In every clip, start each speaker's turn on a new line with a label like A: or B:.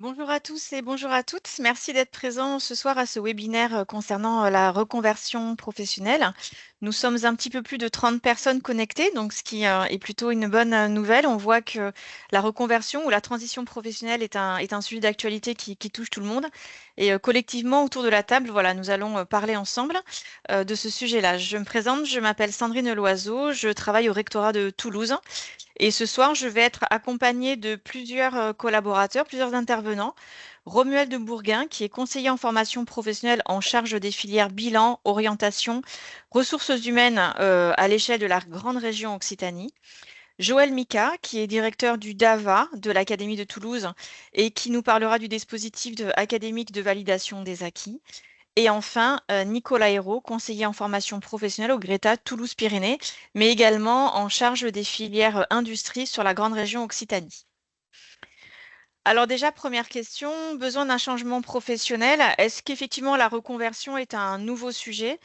A: Bonjour à tous et bonjour à toutes. Merci d'être présents ce soir à ce webinaire concernant la reconversion professionnelle. Nous sommes un petit peu plus de 30 personnes connectées, donc ce qui est plutôt une bonne nouvelle. On voit que la reconversion ou la transition professionnelle est un sujet d'actualité qui touche tout le monde. Et collectivement, autour de la table, voilà, nous allons parler ensemble de ce sujet-là. Je me présente, je m'appelle Sandrine Loiseau, je travaille au rectorat de Toulouse. Et ce soir, je vais être accompagnée de plusieurs collaborateurs, plusieurs intervenants. Romuald de Bourguin, qui est conseiller en formation professionnelle en charge des filières bilan, orientation, ressources humaines à l'échelle de la grande région Occitanie. Joël Mika, qui est directeur du DAVA de l'Académie de Toulouse et qui nous parlera du dispositif académique de validation des acquis. Et enfin, Nicolas Hérault, conseiller en formation professionnelle au Greta Toulouse-Pyrénées, mais également en charge des filières industrie sur la grande région Occitanie. Alors déjà, première question, besoin d'un changement professionnel. Est-ce qu'effectivement la reconversion est un nouveau sujet?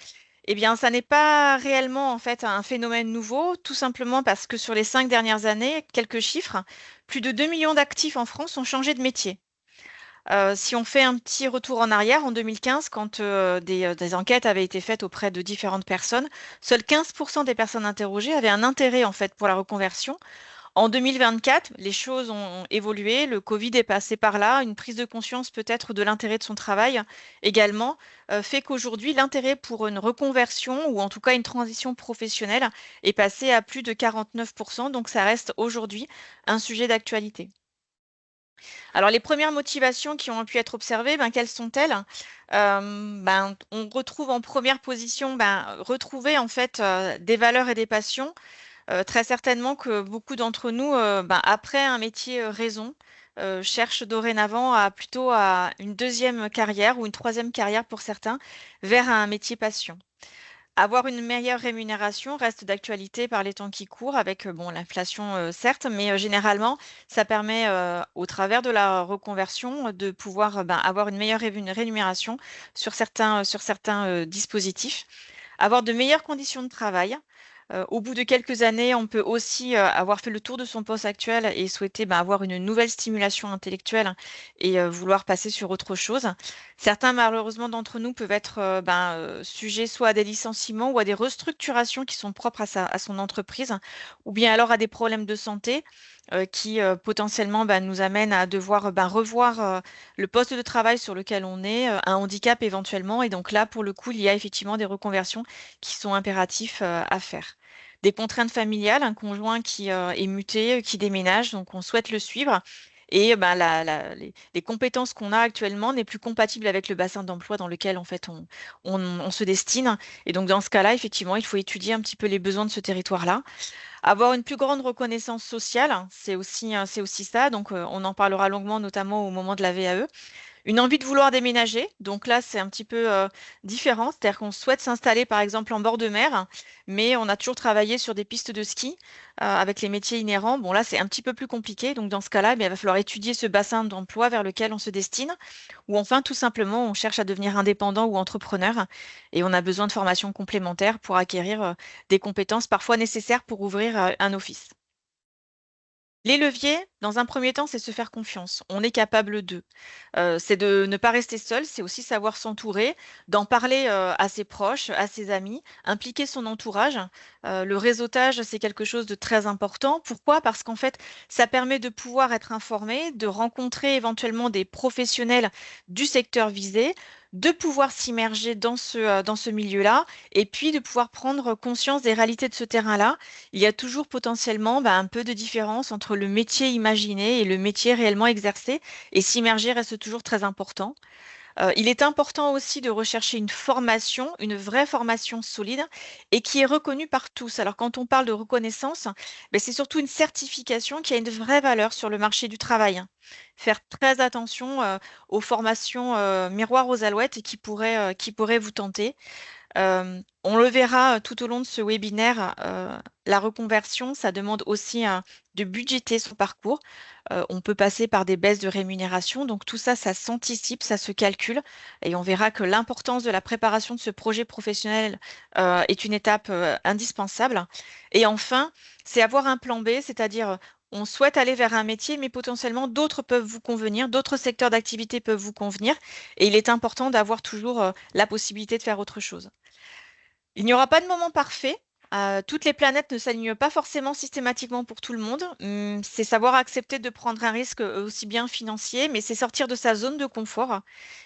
A: Eh bien, ça n'est pas réellement en fait un phénomène nouveau, tout simplement parce que sur les 5 dernières années, quelques chiffres, plus de 2 millions d'actifs en France ont changé de métier. Si on fait un petit retour en arrière, en 2015, quand des enquêtes avaient été faites auprès de différentes personnes, seuls 15% des personnes interrogées avaient un intérêt en fait pour la reconversion. En 2024, les choses ont évolué, le Covid est passé par là, une prise de conscience peut-être de l'intérêt de son travail également fait qu'aujourd'hui, l'intérêt pour une reconversion ou en tout cas une transition professionnelle est passé à plus de 49%, donc ça reste aujourd'hui un sujet d'actualité. Alors, les premières motivations qui ont pu être observées, ben, quelles sont-elles? Ben, on retrouve en première position, ben, retrouver en fait des valeurs et des passions. Très certainement que beaucoup d'entre nous, ben, après un métier raison, cherchent dorénavant plutôt à une deuxième carrière ou une troisième carrière pour certains, vers un métier passion. Avoir une meilleure rémunération reste d'actualité par les temps qui courent avec bon, l'inflation, certes, mais généralement, ça permet, au travers de la reconversion, de pouvoir ben, avoir une meilleure rémunération sur certains dispositifs. Avoir de meilleures conditions de travail. Au bout de quelques années, on peut aussi avoir fait le tour de son poste actuel et souhaiter ben, avoir une nouvelle stimulation intellectuelle et vouloir passer sur autre chose. Certains, malheureusement, d'entre nous peuvent être ben, sujets soit à des licenciements ou à des restructurations qui sont propres à son entreprise, ou bien alors à des problèmes de santé qui potentiellement ben, nous amènent à devoir ben, revoir le poste de travail sur lequel on est, un handicap éventuellement. Et donc là, pour le coup, il y a effectivement des reconversions qui sont impératifs à faire. Des contraintes familiales, un conjoint qui est muté, qui déménage, donc on souhaite le suivre. Et ben, les compétences qu'on a actuellement n'est plus compatible avec le bassin d'emploi dans lequel en fait on se destine. Et donc dans ce cas-là, effectivement, il faut étudier un petit peu les besoins de ce territoire-là. Avoir une plus grande reconnaissance sociale, c'est aussi ça. Donc on en parlera longuement, notamment au moment de la VAE. Une envie de vouloir déménager, donc là c'est un petit peu différent, c'est-à-dire qu'on souhaite s'installer par exemple en bord de mer, mais on a toujours travaillé sur des pistes de ski avec les métiers inhérents. Bon là c'est un petit peu plus compliqué, donc dans ce cas-là, eh bien, il va falloir étudier ce bassin d'emploi vers lequel on se destine, ou enfin tout simplement on cherche à devenir indépendant ou entrepreneur et on a besoin de formations complémentaires pour acquérir des compétences parfois nécessaires pour ouvrir un office. Les leviers, dans un premier temps, c'est se faire confiance. On est capable d'eux. C'est de ne pas rester seul, c'est aussi savoir s'entourer, d'en parler à ses proches, à ses amis, impliquer son entourage. Le réseautage, c'est quelque chose de très important. Pourquoi? Parce qu'en fait, ça permet de pouvoir être informé, de rencontrer éventuellement des professionnels du secteur visé, de pouvoir s'immerger dans ce milieu-là, et puis de pouvoir prendre conscience des réalités de ce terrain-là. Il y a toujours potentiellement un peu de différence entre le métier imaginé et le métier réellement exercé, et s'immerger reste toujours très important. Il est important aussi de rechercher une formation, une vraie formation solide et qui est reconnue par tous. Alors quand on parle de reconnaissance, ben, c'est surtout une certification qui a une vraie valeur sur le marché du travail, hein. Faire très attention aux formations miroirs aux alouettes qui pourraient vous tenter. On le verra tout au long de ce webinaire, la reconversion, ça demande aussi de budgéter son parcours. On peut passer par des baisses de rémunération, donc tout ça, ça s'anticipe, ça se calcule, et on verra que l'importance de la préparation de ce projet professionnel est une étape indispensable. Et enfin, c'est avoir un plan B, c'est-à-dire on souhaite aller vers un métier, mais potentiellement d'autres peuvent vous convenir, d'autres secteurs d'activité peuvent vous convenir, et il est important d'avoir toujours la possibilité de faire autre chose. Il n'y aura pas de moment parfait. Toutes les planètes ne s'alignent pas forcément systématiquement pour tout le monde. C'est savoir accepter de prendre un risque aussi bien financier, mais c'est sortir de sa zone de confort.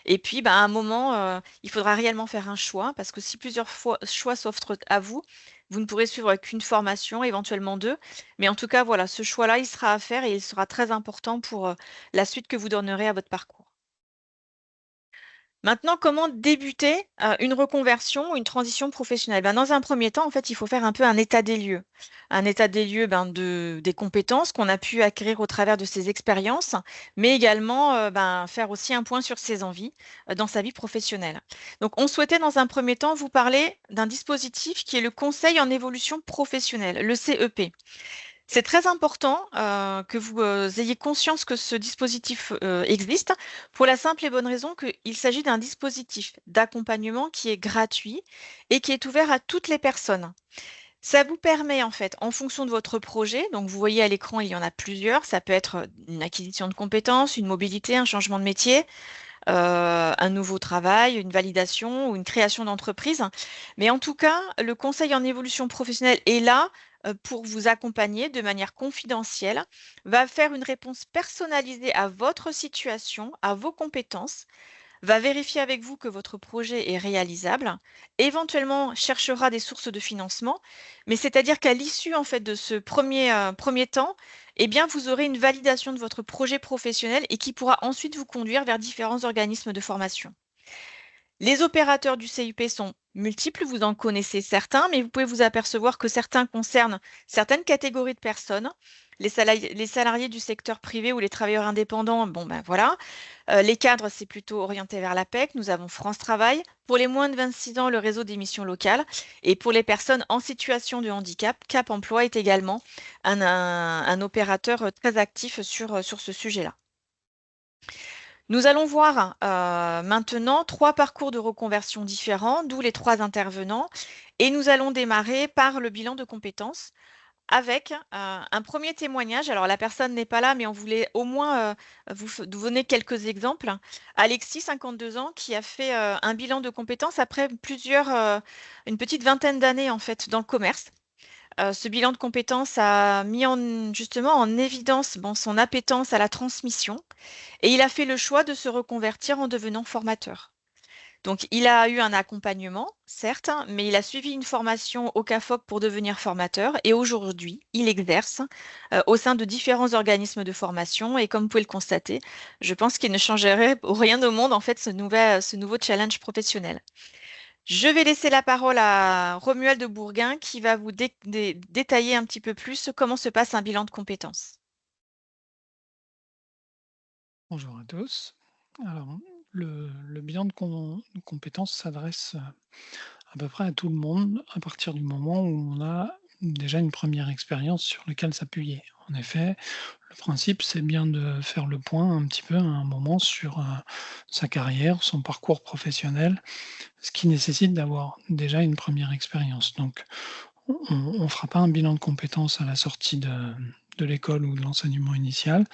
A: Et puis, à un moment, il faudra réellement faire un choix, parce que si plusieurs choix s'offrent à vous, vous ne pourrez suivre qu'une formation, éventuellement deux. Mais en tout cas, voilà, ce choix-là, il sera à faire et il sera très important pour la suite que vous donnerez à votre parcours. Maintenant, comment débuter une reconversion ou une transition professionnelle? Dans un premier temps, en fait, il faut faire un peu un état des lieux. Un état des lieux des compétences qu'on a pu acquérir au travers de ses expériences, mais également faire aussi un point sur ses envies dans sa vie professionnelle. Donc, on souhaitait dans un premier temps vous parler d'un dispositif qui est le Conseil en évolution professionnelle, le CEP. C'est très important que vous ayez conscience que ce dispositif existe pour la simple et bonne raison qu'il s'agit d'un dispositif d'accompagnement qui est gratuit et qui est ouvert à toutes les personnes. Ça vous permet en fait, en fonction de votre projet, donc vous voyez à l'écran, il y en a plusieurs, ça peut être une acquisition de compétences, une mobilité, un changement de métier, un nouveau travail, une validation ou une création d'entreprise. Mais en tout cas, le conseil en évolution professionnelle est là pour vous accompagner de manière confidentielle, va faire une réponse personnalisée à votre situation, à vos compétences, va vérifier avec vous que votre projet est réalisable, éventuellement cherchera des sources de financement, mais c'est-à-dire qu'à l'issue en fait de ce premier temps, eh bien, vous aurez une validation de votre projet professionnel et qui pourra ensuite vous conduire vers différents organismes de formation. Les opérateurs du CIP sont multiples, vous en connaissez certains, mais vous pouvez vous apercevoir que certains concernent certaines catégories de personnes. Les salariés du secteur privé ou les travailleurs indépendants, bon ben voilà. Les cadres, c'est plutôt orienté vers la PEC. Nous avons France Travail. Pour les moins de 26 ans, le réseau des missions locales. Et pour les personnes en situation de handicap, Cap Emploi est également un opérateur très actif sur ce sujet-là. Nous allons voir maintenant trois parcours de reconversion différents, d'où les trois intervenants. Et nous allons démarrer par le bilan de compétences avec un premier témoignage. Alors, la personne n'est pas là, mais on voulait au moins vous donner quelques exemples. Alexis, 52 ans, qui a fait un bilan de compétences après une petite vingtaine d'années en fait dans le commerce. Ce bilan de compétences a mis justement en évidence son appétence à la transmission et il a fait le choix de se reconvertir en devenant formateur. Donc, il a eu un accompagnement, certes, mais il a suivi une formation au CAFOC pour devenir formateur et aujourd'hui, il exerce au sein de différents organismes de formation et comme vous pouvez le constater, je pense qu'il ne changerait rien au monde en fait ce nouveau challenge professionnel. Je vais laisser la parole à Romuald de Bourguin qui va vous détailler un petit peu plus comment se passe un bilan de compétences.
B: Bonjour à tous. Alors, le bilan de compétences s'adresse à peu près à tout le monde à partir du moment où on a déjà une première expérience sur laquelle s'appuyer. En effet, le principe, c'est bien de faire le point un petit peu à un moment sur sa carrière, son parcours professionnel, ce qui nécessite d'avoir déjà une première expérience. Donc, on ne fera pas un bilan de compétences à la sortie de l'école ou de l'enseignement initial,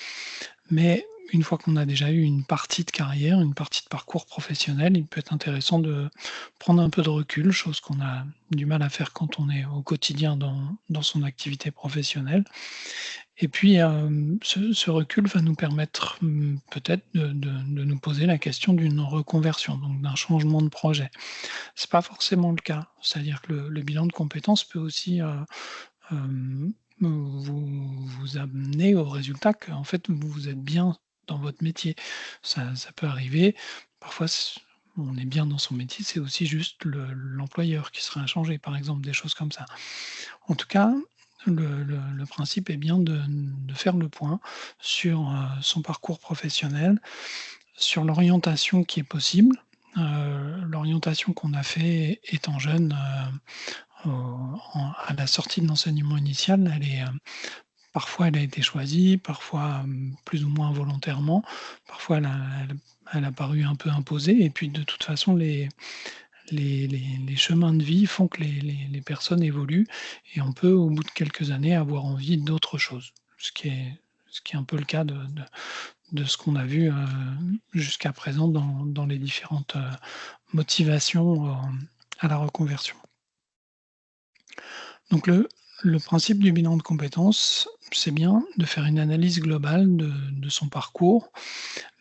B: mais une fois qu'on a déjà eu une partie de carrière, une partie de parcours professionnel, il peut être intéressant de prendre un peu de recul, chose qu'on a du mal à faire quand on est au quotidien dans son activité professionnelle. Et puis, ce recul va nous permettre, peut-être de nous poser la question d'une reconversion, donc d'un changement de projet. C'est pas forcément le cas, c'est-à-dire que le bilan de compétences peut aussi, hem, vous amener au résultat qu'en fait, vous êtes bien dans votre métier. Ça peut arriver. Parfois, on est bien dans son métier, c'est aussi juste l'employeur qui serait inchangé, par exemple, des choses comme ça. En tout cas, le principe est bien de faire le point sur, son parcours professionnel, sur l'orientation qui est possible. L'orientation qu'on a fait étant jeune, à la sortie de l'enseignement initial, parfois elle a été choisie, parfois, plus ou moins volontairement, parfois elle a paru un peu imposée et puis de toute façon les chemins de vie font que les personnes évoluent et on peut au bout de quelques années avoir envie d'autre chose. ce qui est un peu le cas de ce qu'on a vu jusqu'à présent dans les différentes motivations à la reconversion. Donc le principe du bilan de compétences, c'est bien de faire une analyse globale de son parcours,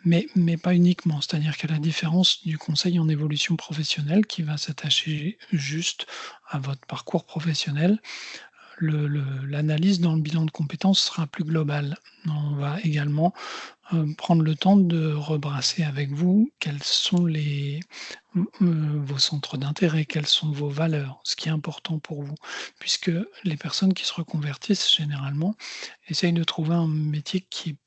B: mais pas uniquement. C'est-à-dire qu'à la différence du conseil en évolution professionnelle qui va s'attacher juste à votre parcours professionnel, l'analyse dans le bilan de compétences sera plus globale. On va également prendre le temps de rebrasser avec vous quels sont vos centres d'intérêt, quelles sont vos valeurs, ce qui est important pour vous. Puisque les personnes qui se reconvertissent généralement essayent de trouver un métier qui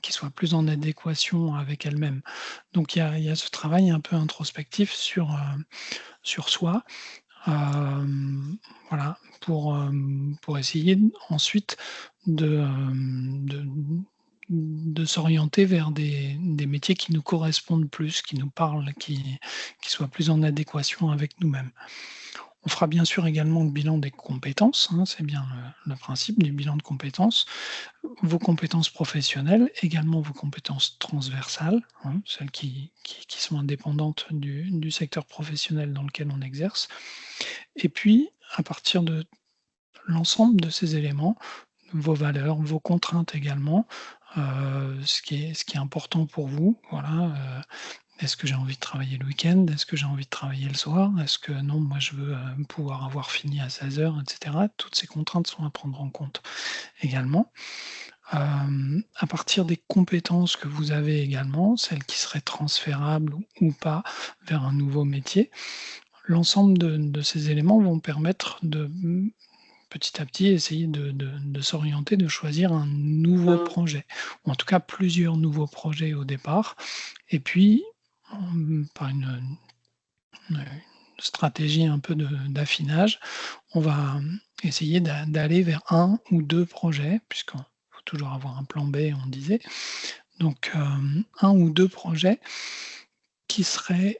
B: soit plus en adéquation avec elles-mêmes. Donc il y a ce travail un peu introspectif sur soi, voilà, pour essayer ensuite de, de s'orienter vers des métiers qui nous correspondent plus, qui nous parlent, qui soient plus en adéquation avec nous-mêmes. On fera bien sûr également le bilan des compétences, hein, c'est bien le principe du bilan de compétences. Vos compétences professionnelles, également vos compétences transversales, hein, celles qui sont indépendantes du secteur professionnel dans lequel on exerce. Et puis, à partir de l'ensemble de ces éléments, vos valeurs, vos contraintes également, ce qui est important pour vous, voilà, est-ce que j'ai envie de travailler le week-end? Est-ce que j'ai envie de travailler le soir? Est-ce que non, moi je veux, pouvoir avoir fini à 16 heures, et cetera. Toutes ces contraintes sont à prendre en compte également. À partir des compétences que vous avez également, celles qui seraient transférables ou pas vers un nouveau métier, l'ensemble de ces éléments vont permettre de, petit à petit essayer de s'orienter, de choisir un nouveau projet, ou en tout cas plusieurs nouveaux projets au départ. Et puis, par une stratégie un peu d'affinage, on va essayer d'aller vers un ou 2 projets, puisqu'il faut toujours avoir un plan B, on disait. Donc, 1 ou 2 projets qui seraient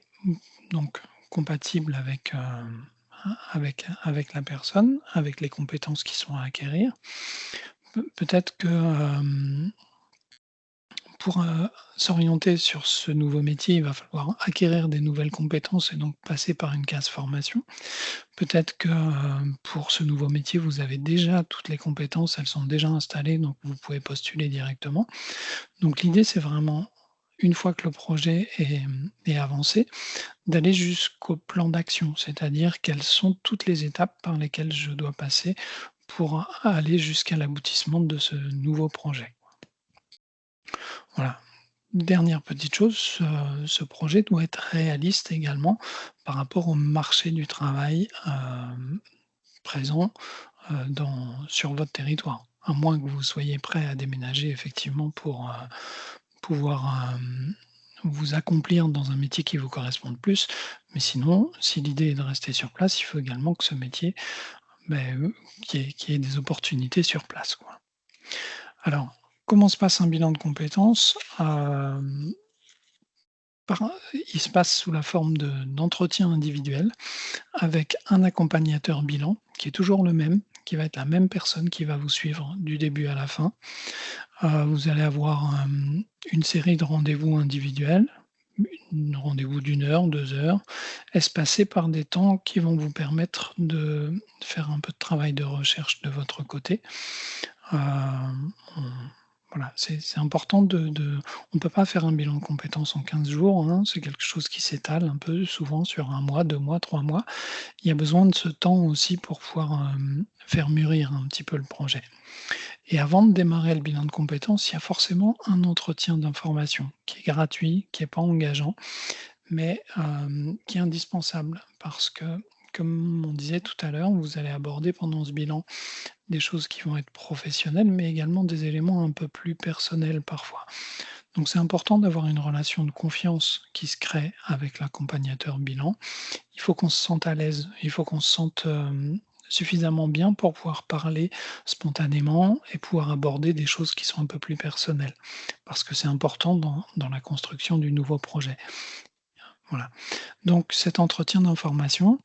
B: donc compatibles avec la personne, avec les compétences qui sont à acquérir. Peut-être que, pour, s'orienter sur ce nouveau métier, il va falloir acquérir des nouvelles compétences et donc passer par une case formation. Peut-être que, pour ce nouveau métier, vous avez déjà toutes les compétences, elles sont déjà installées, donc vous pouvez postuler directement. Donc l'idée, c'est vraiment, une fois que le projet est avancé, d'aller jusqu'au plan d'action, c'est-à-dire quelles sont toutes les étapes par lesquelles je dois passer pour aller jusqu'à l'aboutissement de ce nouveau projet. Voilà. Dernière petite chose, ce projet doit être réaliste également par rapport au marché du travail, présent, sur votre territoire. À moins que vous soyez prêt à déménager effectivement pour, pouvoir, vous accomplir dans un métier qui vous corresponde plus. Mais sinon, si l'idée est de rester sur place, il faut également que ce métier, qu'il y ait des opportunités sur place, quoi. Alors, comment se passe un bilan de compétences? Il se passe sous la forme d'entretien individuel avec un accompagnateur bilan qui est toujours le même, qui va être la même personne qui va vous suivre du début à la fin. Vous allez avoir, une série de rendez-vous individuels, rendez-vous d'1 heure, 2 heures, espacés par des temps qui vont vous permettre de faire un peu de travail de recherche de votre côté. On Voilà, c'est important on ne peut pas faire un bilan de compétences en 15 jours, hein, c'est quelque chose qui s'étale un peu souvent sur 1 mois, 2 mois, 3 mois. Il y a besoin de ce temps aussi pour pouvoir, faire mûrir un petit peu le projet. Et avant de démarrer le bilan de compétences, il y a forcément un entretien d'information qui est gratuit, qui est pas engageant, mais qui est indispensable parce que, comme on disait tout à l'heure, vous allez aborder pendant ce bilan des choses qui vont être professionnelles, mais également des éléments un peu plus personnels parfois. Donc c'est important d'avoir une relation de confiance qui se crée avec l'accompagnateur bilan. Il faut qu'on se sente à l'aise, il faut qu'on se sente, suffisamment bien pour pouvoir parler spontanément et pouvoir aborder des choses qui sont un peu plus personnelles. Parce que c'est important dans la construction du nouveau projet. Voilà. Donc cet entretien d'information,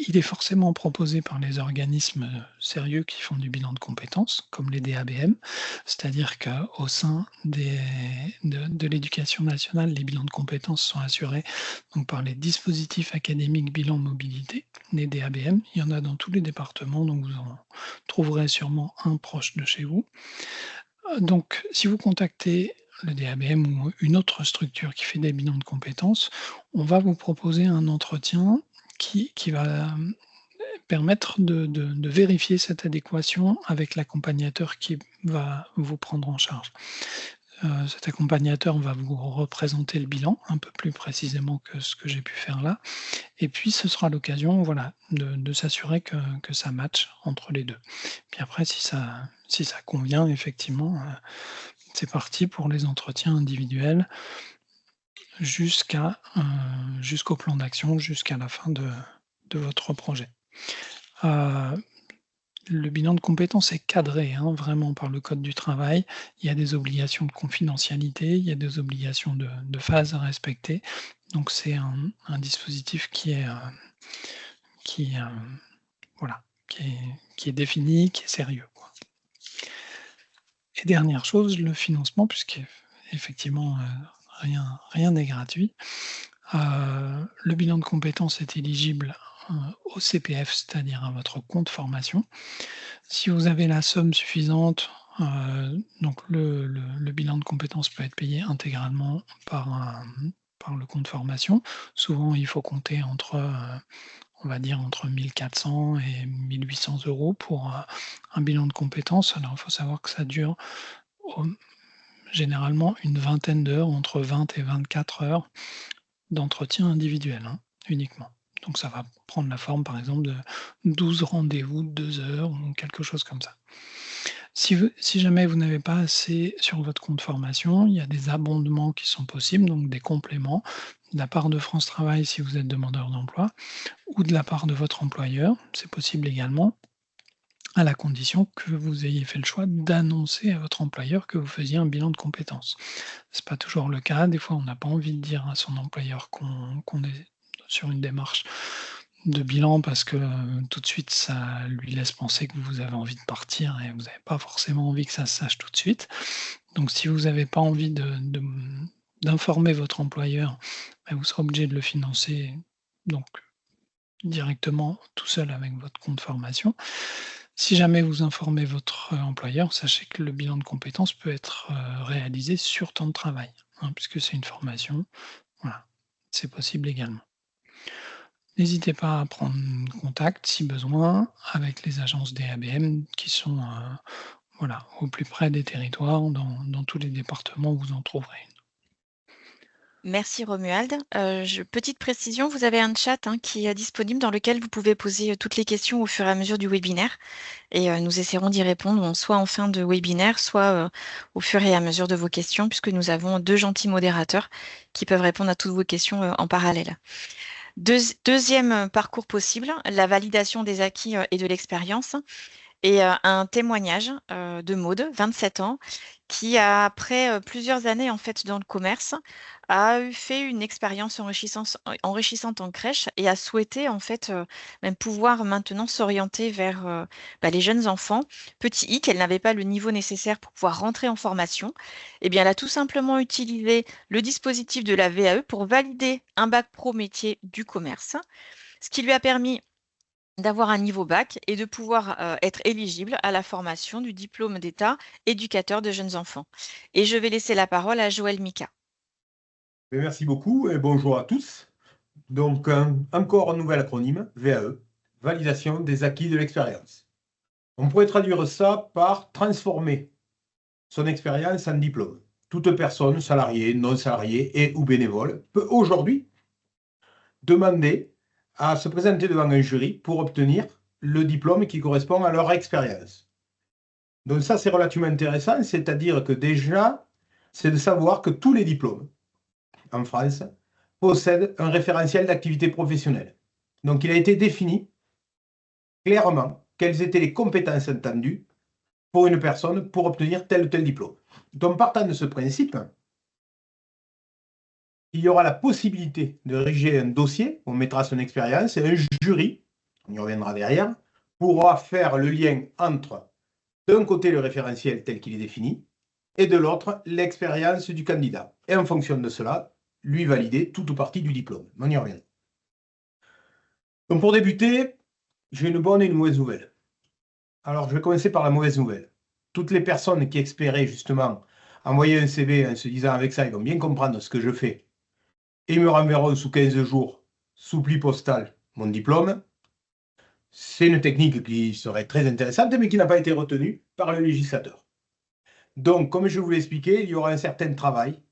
B: il est forcément proposé par les organismes sérieux qui font du bilan de compétences, comme les DABM, c'est-à-dire qu'au sein de l'éducation nationale, les bilans de compétences sont assurés donc, par les dispositifs académiques bilan mobilité, les DABM. Il y en a dans tous les départements, donc vous en trouverez sûrement un proche de chez vous. Donc, si vous contactez le DABM ou une autre structure qui fait des bilans de compétences, on va vous proposer un entretien qui va permettre de vérifier cette adéquation avec l'accompagnateur qui va vous prendre en charge. Cet accompagnateur va vous représenter le bilan un peu plus précisément que ce que j'ai pu faire là. Et puis, ce sera l'occasion voilà, de s'assurer que ça matche entre les deux. Puis après, si ça convient, effectivement, c'est parti pour les entretiens individuels jusqu'au plan d'action, jusqu'à la fin de votre projet. Le bilan de compétences est cadré vraiment par le code du travail. Il y a des obligations de confidentialité, il y a des obligations de phase à respecter. Donc c'est un dispositif qui est défini, qui est sérieux, quoi. Et dernière chose, le financement, puisqu'effectivement rien n'est gratuit. Le bilan de compétences est éligible au CPF, c'est-à-dire à votre compte formation. Si vous avez la somme suffisante, donc le bilan de compétences peut être payé intégralement par le compte formation. Souvent, il faut compter entre 1 400 et 1 800 € pour un bilan de compétences. Alors, il faut savoir que ça dure généralement une vingtaine d'heures, entre 20 et 24 heures d'entretien individuel uniquement. Donc ça va prendre la forme, par exemple, de 12 rendez-vous de 2 heures ou quelque chose comme ça. Si jamais vous n'avez pas assez sur votre compte formation, il y a des abondements qui sont possibles, donc des compléments de la part de France Travail si vous êtes demandeur d'emploi ou de la part de votre employeur. C'est possible également, à la condition que vous ayez fait le choix d'annoncer à votre employeur que vous faisiez un bilan de compétences. Ce n'est pas toujours le cas. Des fois, on n'a pas envie de dire à son employeur qu'on est sur une démarche de bilan parce que tout de suite, ça lui laisse penser que vous avez envie de partir et vous n'avez pas forcément envie que ça se sache tout de suite. Donc, si vous n'avez pas envie d'informer votre employeur, vous serez obligé de le financer donc directement tout seul avec votre compte formation. Si jamais vous informez votre employeur, sachez que le bilan de compétences peut être réalisé sur temps de travail, puisque c'est une formation. Voilà, c'est possible également. N'hésitez pas à prendre contact, si besoin, avec les agences DABM qui sont au plus près des territoires, dans tous les départements où vous en trouverez une.
A: Merci Romuald. Petite précision, vous avez un chat qui est disponible dans lequel vous pouvez poser toutes les questions au fur et à mesure du webinaire et nous essaierons d'y répondre soit en fin de webinaire, soit au fur et à mesure de vos questions puisque nous avons 2 gentils modérateurs qui peuvent répondre à toutes vos questions en parallèle. Deuxième parcours possible, la validation des acquis et de l'expérience. Et un témoignage de Maude, 27 ans, qui après plusieurs années en fait dans le commerce, a fait une expérience enrichissante en crèche et a souhaité en fait même pouvoir maintenant s'orienter vers les jeunes enfants. Petit hic, elle n'avait pas le niveau nécessaire pour pouvoir rentrer en formation. Eh bien, elle a tout simplement utilisé le dispositif de la VAE pour valider un bac pro métier du commerce, ce qui lui a permis d'avoir un niveau bac et de pouvoir être éligible à la formation du diplôme d'État éducateur de jeunes enfants. Et je vais laisser la parole à Joël Mika.
C: Merci beaucoup et bonjour à tous. Donc, encore un nouvel acronyme, VAE, validation des acquis de l'expérience. On pourrait traduire ça par transformer son expérience en diplôme. Toute personne, salariée, non salariée et ou bénévole, peut aujourd'hui demander à se présenter devant un jury pour obtenir le diplôme qui correspond à leur expérience. Donc ça, c'est relativement intéressant, c'est-à-dire que déjà, c'est de savoir que tous les diplômes en France possèdent un référentiel d'activité professionnelle. Donc il a été défini clairement quelles étaient les compétences attendues pour une personne pour obtenir tel ou tel diplôme. Donc partant de ce principe, il y aura la possibilité de rédiger un dossier, on mettra son expérience, et un jury on y reviendra derrière, pourra faire le lien entre, d'un côté, le référentiel tel qu'il est défini, et de l'autre, l'expérience du candidat. Et en fonction de cela, lui valider toute ou partie du diplôme. On y revient. Donc pour débuter, j'ai une bonne et une mauvaise nouvelle. Alors je vais commencer par la mauvaise nouvelle. Toutes les personnes qui espéraient justement envoyer un CV en se disant avec ça, ils vont bien comprendre ce que je fais, et ils me renverront sous 15 jours, sous pli postal, mon diplôme. C'est une technique qui serait très intéressante, mais qui n'a pas été retenue par le législateur. Donc, comme je vous l'ai expliqué, il y aura un certain travail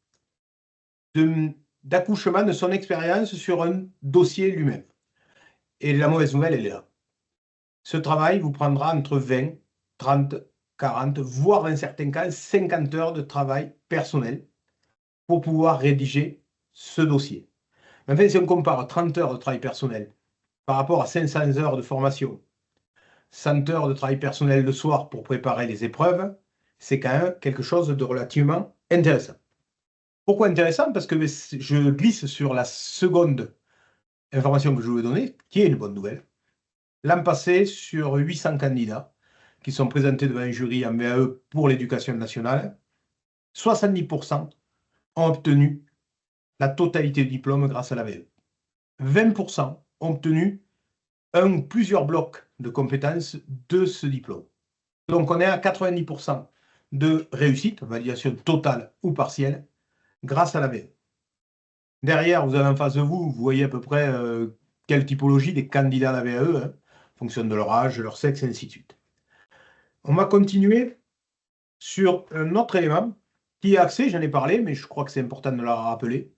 C: d'accouchement de son expérience sur un dossier lui-même. Et la mauvaise nouvelle, elle est là. Ce travail vous prendra entre 20, 30, 40, voire dans certains cas 50 heures de travail personnel pour pouvoir rédiger ce dossier. Enfin, si on compare 30 heures de travail personnel par rapport à 500 heures de formation, 100 heures de travail personnel le soir pour préparer les épreuves, c'est quand même quelque chose de relativement intéressant. Pourquoi intéressant? Parce que je glisse sur la seconde information que je vous ai donnée, qui est une bonne nouvelle. L'an passé, sur 800 candidats qui sont présentés devant un jury en VAE pour l'éducation nationale, 70% ont obtenu la totalité du diplôme grâce à la VAE. 20% ont obtenu un ou plusieurs blocs de compétences de ce diplôme. Donc on est à 90% de réussite, validation totale ou partielle, grâce à la VAE. Derrière, vous avez en face de vous, vous voyez à peu près quelle typologie des candidats à la VAE, hein, en fonction de leur âge, leur sexe, et ainsi de suite. On va continuer sur un autre élément qui est axé, j'en ai parlé, mais je crois que c'est important de le rappeler.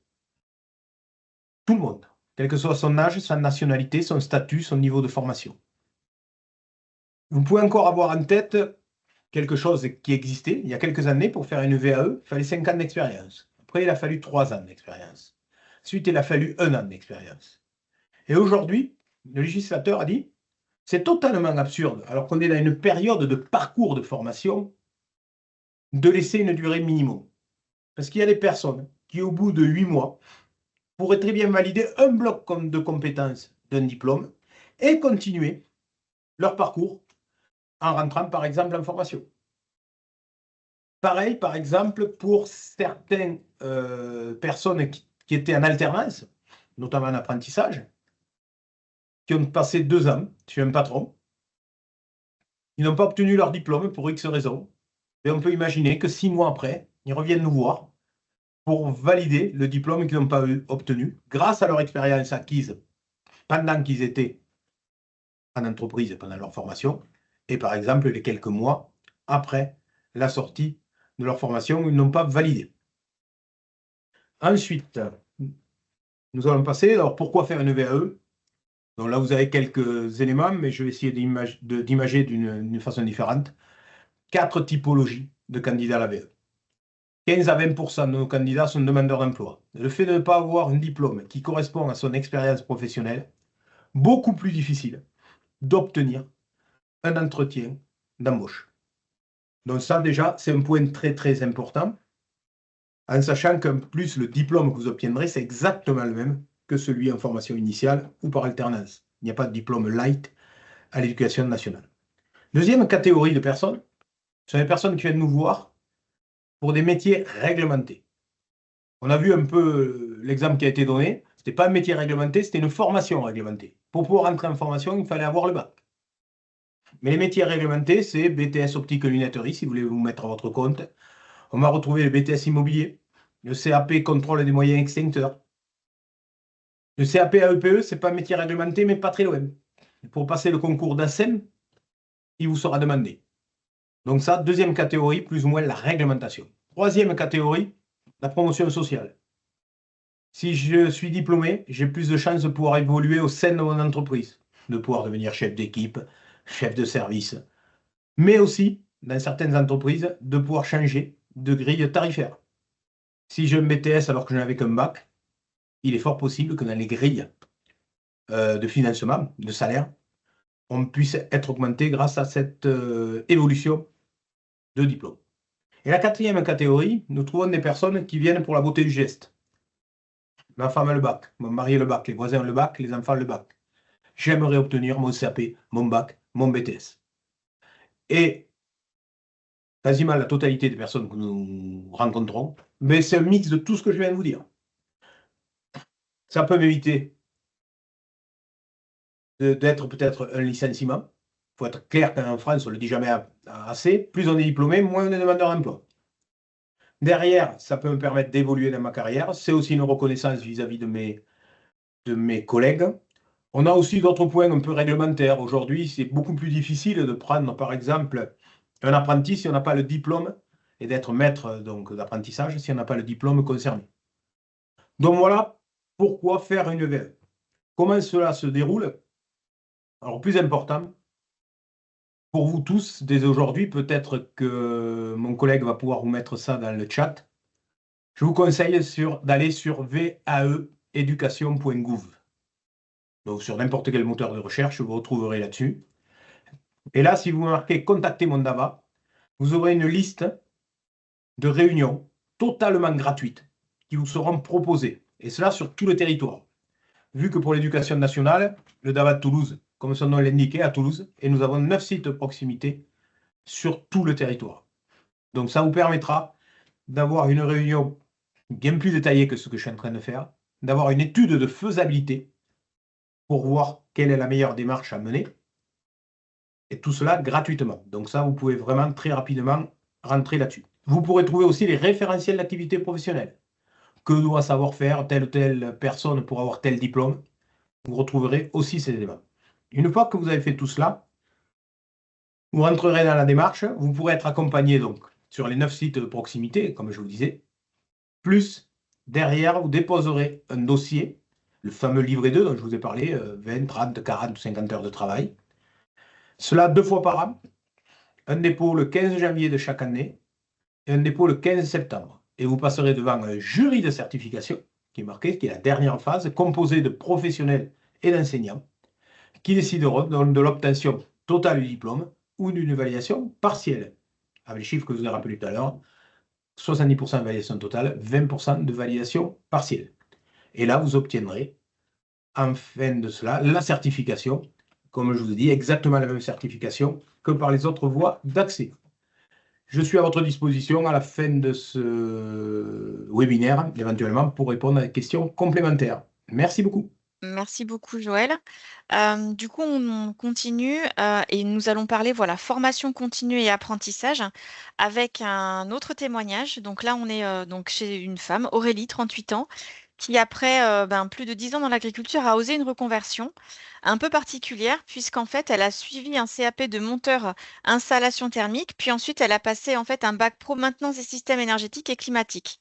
C: Tout le monde, quel que soit son âge, sa nationalité, son statut, son niveau de formation. Vous pouvez encore avoir en tête quelque chose qui existait il y a quelques années. Pour faire une VAE, il fallait 5 ans d'expérience. Après, il a fallu 3 ans d'expérience. Ensuite, il a fallu 1 an d'expérience. Et aujourd'hui, le législateur a dit, c'est totalement absurde, alors qu'on est dans une période de parcours de formation, de laisser une durée minimum. Parce qu'il y a des personnes qui, au bout de 8 mois, pourraient très bien valider un bloc de compétences d'un diplôme et continuer leur parcours en rentrant, par exemple, en formation. Pareil, par exemple, pour certaines personnes qui étaient en alternance, notamment en apprentissage, qui ont passé 2 ans chez un patron, ils n'ont pas obtenu leur diplôme pour X raisons. Et on peut imaginer que 6 mois après, ils reviennent nous voir pour valider le diplôme qu'ils n'ont pas obtenu grâce à leur expérience acquise pendant qu'ils étaient en entreprise pendant leur formation, et par exemple les quelques mois après la sortie de leur formation où ils n'ont pas validé. Ensuite, nous allons passer, alors pourquoi faire une VAE? Donc là, vous avez quelques éléments, mais je vais essayer d'imager d'une façon différente. 4 typologies de candidats à la VAE. 15 à 20% de nos candidats sont demandeurs d'emploi. Le fait de ne pas avoir un diplôme qui correspond à son expérience professionnelle, beaucoup plus difficile d'obtenir un entretien d'embauche. Donc ça, déjà, c'est un point très, très important, en sachant qu'en plus, le diplôme que vous obtiendrez, c'est exactement le même que celui en formation initiale ou par alternance. Il n'y a pas de diplôme light à l'éducation nationale. Deuxième catégorie de personnes, ce sont les personnes qui viennent nous voir pour des métiers réglementés. On a vu un peu l'exemple qui a été donné. Ce n'était pas un métier réglementé, c'était une formation réglementée. Pour pouvoir entrer en formation, il fallait avoir le bac. Mais les métiers réglementés, c'est BTS optique et lunetterie, si vous voulez vous mettre à votre compte. On va retrouver le BTS immobilier, le CAP contrôle des moyens extincteurs. Le CAP AEPE, ce n'est pas un métier réglementé, mais pas très loin. Pour passer le concours d'ASEM, il vous sera demandé. Donc ça, deuxième catégorie, plus ou moins la réglementation. Troisième catégorie, la promotion sociale. Si je suis diplômé, j'ai plus de chances de pouvoir évoluer au sein de mon entreprise, de pouvoir devenir chef d'équipe, chef de service, mais aussi, dans certaines entreprises, de pouvoir changer de grille tarifaire. Si j'ai un BTS alors que je n'avais qu'un bac, il est fort possible que dans les grilles de financement, de salaire, on puisse être augmenté grâce à cette évolution de diplôme. Et la quatrième catégorie, nous trouvons des personnes qui viennent pour la beauté du geste. Ma femme a le bac, mon mari a le bac, les voisins ont le bac, les enfants ont le bac. j'aimerais obtenir mon CAP, mon bac, mon BTS. Et quasiment la totalité des personnes que nous rencontrons, mais c'est un mix de tout ce que je viens de vous dire. Ça peut m'éviter d'être peut-être un licenciement. Il faut être clair qu'en France, on ne le dit jamais assez. Plus on est diplômé, moins on est demandeur d'emploi. Derrière, ça peut me permettre d'évoluer dans ma carrière. C'est aussi une reconnaissance vis-à-vis de mes collègues. On a aussi d'autres points un peu réglementaires. Aujourd'hui, c'est beaucoup plus difficile de prendre, par exemple, un apprenti si on n'a pas le diplôme et d'être maître d'apprentissage si on n'a pas le diplôme concerné. Donc voilà pourquoi faire une VE. Comment cela se déroule? Alors, plus important, pour vous tous, dès aujourd'hui, peut-être que mon collègue va pouvoir vous mettre ça dans le chat. Je vous conseille d'aller sur vaeeducation.gouv. Donc, sur n'importe quel moteur de recherche, vous retrouverez là-dessus. Et là, si vous marquez « Contacter Mondava », vous aurez une liste de réunions totalement gratuites qui vous seront proposées. Et cela sur tout le territoire. Vu que pour l'éducation nationale, le DAVA de Toulouse, comme son nom l'indiquait, à Toulouse, et nous avons 9 sites de proximité sur tout le territoire. Donc ça vous permettra d'avoir une réunion bien plus détaillée que ce que je suis en train de faire, d'avoir une étude de faisabilité pour voir quelle est la meilleure démarche à mener, et tout cela gratuitement. Donc ça, vous pouvez vraiment très rapidement rentrer là-dessus. Vous pourrez trouver aussi les référentiels d'activité professionnelle. Que doit savoir faire telle ou telle personne pour avoir tel diplôme? Vous retrouverez aussi ces éléments. Une fois que vous avez fait tout cela, vous rentrerez dans la démarche. Vous pourrez être accompagné donc sur les 9 sites de proximité, comme je vous disais. Plus, derrière, vous déposerez un dossier, le fameux livret 2 dont je vous ai parlé, 20, 30, 40 ou 50 heures de travail. Cela 2 fois par an. Un dépôt le 15 janvier de chaque année et un dépôt le 15 septembre. Et vous passerez devant un jury de certification, qui est marqué, qui est la dernière phase, composé de professionnels et d'enseignants, qui décideront de l'obtention totale du diplôme ou d'une validation partielle. Avec les chiffres que je vous ai rappelés tout à l'heure, 70% de validation totale, 20% de validation partielle. Et là, vous obtiendrez, en fin de cela, la certification, comme je vous ai dit, exactement la même certification que par les autres voies d'accès. Je suis à votre disposition à la fin de ce webinaire, éventuellement, pour répondre à des questions complémentaires. Merci beaucoup.
A: Merci beaucoup, Joël. Du coup, on continue et nous allons parler, voilà, formation continue et apprentissage avec un autre témoignage. Donc là, on est donc chez une femme, Aurélie, 38 ans, qui après plus de 10 ans dans l'agriculture a osé une reconversion un peu particulière puisqu'en fait, elle a suivi un CAP de monteur installation thermique, puis ensuite, elle a passé en fait un bac pro maintenance des systèmes énergétiques et climatiques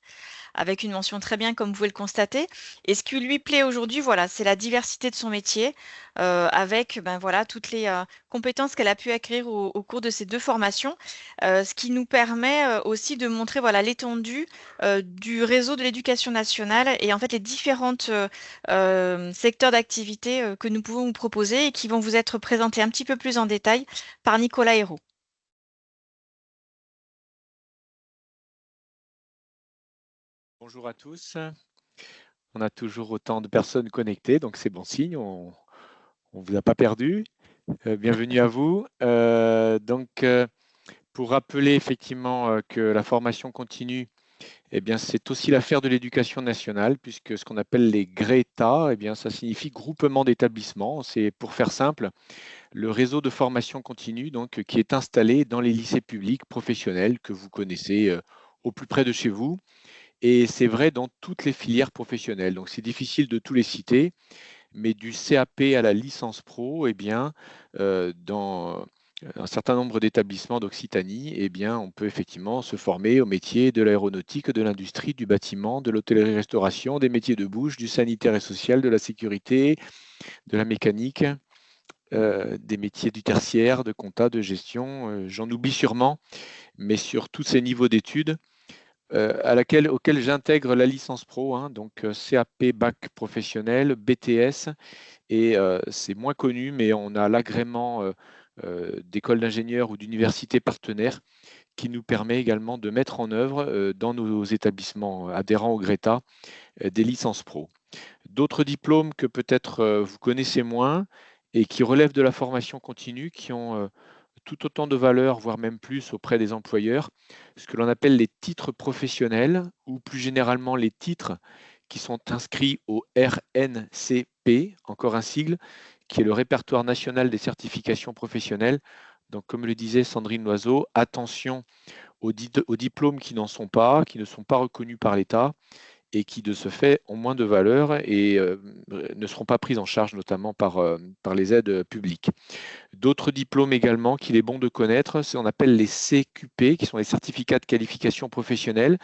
A: avec une mention très bien, comme vous pouvez le constater. Et ce qui lui plaît aujourd'hui, voilà, c'est la diversité de son métier, avec voilà, toutes les compétences qu'elle a pu acquérir au cours de ces 2 formations, ce qui nous permet aussi de montrer voilà, l'étendue du réseau de l'éducation nationale et en fait les différentes secteurs d'activité que nous pouvons vous proposer et qui vont vous être présentés un petit peu plus en détail par Nicolas Hérault.
D: Bonjour à tous. On a toujours autant de personnes connectées, donc c'est bon signe, on ne vous a pas perdu. Bienvenue à vous. Pour rappeler effectivement que la formation continue, eh bien, c'est aussi l'affaire de l'éducation nationale, puisque ce qu'on appelle les GRETA, eh bien, ça signifie groupement d'établissements. C'est, pour faire simple, le réseau de formation continue donc, qui est installé dans les lycées publics professionnels que vous connaissez au plus près de chez vous. Et c'est vrai dans toutes les filières professionnelles. Donc, c'est difficile de tous les citer, mais du CAP à la licence pro, eh bien, dans un certain nombre d'établissements d'Occitanie, eh bien, on peut effectivement se former au métier de l'aéronautique, de l'industrie, du bâtiment, de l'hôtellerie-restauration, des métiers de bouche, du sanitaire et social, de la sécurité, de la mécanique, des métiers du tertiaire, de compta, de gestion. J'en oublie sûrement, mais sur tous ces niveaux d'études, auquel j'intègre la licence pro, hein, donc CAP, bac professionnel, BTS, et c'est moins connu, mais on a l'agrément d'écoles d'ingénieurs ou d'universités partenaires qui nous permet également de mettre en œuvre dans nos établissements adhérents au GRETA des licences pro. D'autres diplômes que peut-être vous connaissez moins, et qui relèvent de la formation continue, qui ont tout autant de valeur, voire même plus auprès des employeurs, ce que l'on appelle les titres professionnels ou plus généralement les titres qui sont inscrits au RNCP, encore un sigle, qui est le répertoire national des certifications professionnelles. Donc, comme le disait Sandrine Loiseau, attention aux diplômes qui n'en sont pas, qui ne sont pas reconnus par l'État et qui, de ce fait, ont moins de valeur et ne seront pas pris en charge, notamment par les aides publiques. D'autres diplômes également qu'il est bon de connaître, c'est ce qu'on appelle les CQP, qui sont les certificats de qualification professionnelle,